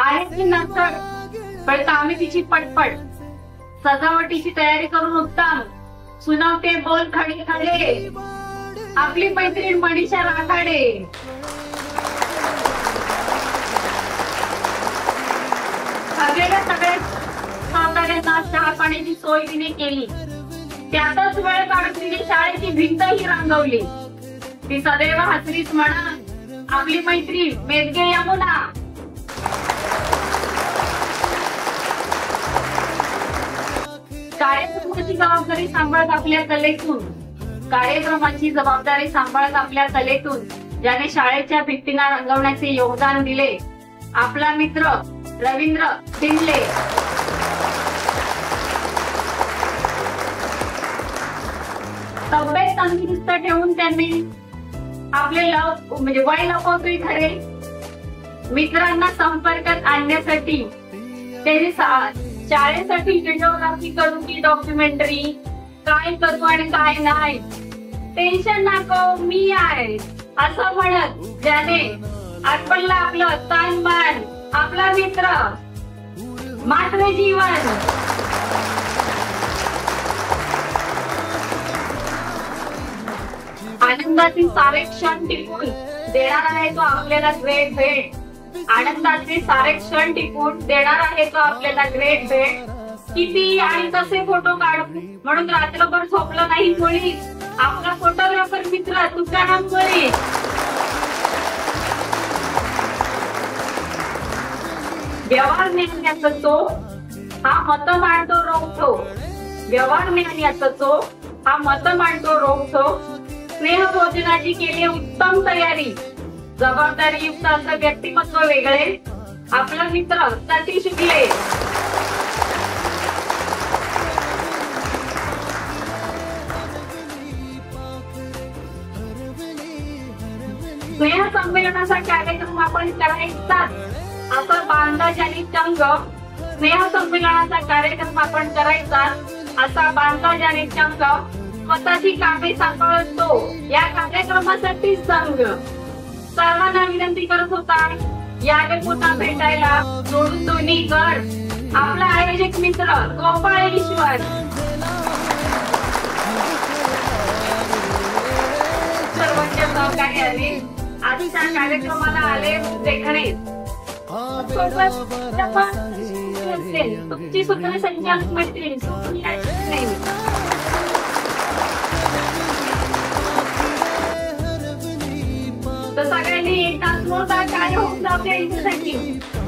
आहे ती नसर पण आम्ही तिची पटपट सजावटीची तयारी करून उत्तम सुनावते बोल खडे खडे आपली मैत्रीण मनीषा राखाडे. सगळ्या सहकार्यांना चहा पाण्याची सोय तिने केली. त्यातच वेळ काढून तिने शाळेची भिंतही रंगवली. ती सदैव हसरीच म्हणा आपली मैत्री मेदगे यमुना. कार्यक्रमाची जबाबदारी सांभाळत आपल्या कलेतून ज्याने शाळेच्या भिंतींना रंगवण्याचे योगदान दिले आपला मित्र रवींद्र दिंडले. तब्येत तंदुरुस्त ठेवून त्यांनी आपले वय लपवतोय खरे मित्रांना संपर्कात आणण्यासाठी त्यांनी शाळेसाठी व्हिडिओग्राफी करू की डॉक्युमेंटरी काय करू आणि काय नाही टेन्शन नको मी आहे असं म्हणत ज्याने आठवणला आपलं तन मन आपला मित्र मात्र जीवन. आनंदाचे सारे क्षण टिकून देणार आहे तो आपल्याला ग्रेट भेट. आनंदाचे सारे क्षण टिकून देणार आहे तो आपल्याला ग्रेट भेट. किती आणि कसे फोटो काढू म्हणून रात्रभर झोपलं नाही कोणी आपला फोटोग्राफर मित्र तुकाराम गोरे. व्यवहार ज्ञानाचा तो हा मत मांडतो रोखतो. व्यवहार ज्ञानाचा तो हा मत मांडतो रोखतो. स्नेह भोजनाची केली उत्तम तयारी. जबाबदारी युक्त असं व्यक्तिमत्व वेगळे आपला मित्र सती शुक्ले. स्नेह संमेलनाचा कार्यक्रम आपण करायचा असा बांधा ज्यांनी चंग. स्नेह संमेलनाचा कार्यक्रम आपण करायचा असा बांधा ज्यांनी चंग. स्वतःची कामे सांभाळतो या कार्यक्रमासाठी संघ. सर्वांना विनंती करत होता यावे पुन्हा भेटायला जोडून दोन्ही कर आपला आयोजक मित्र गोपाळेश्वर. सर्वांच्या सहकार्याने आजच्या कार्यक्रमाला आले देखणे तुमची सुद्धा संचालक मैत्रीण तर सगळ्यांनी एक तास मोठा कार्य होऊन जाऊ द्या.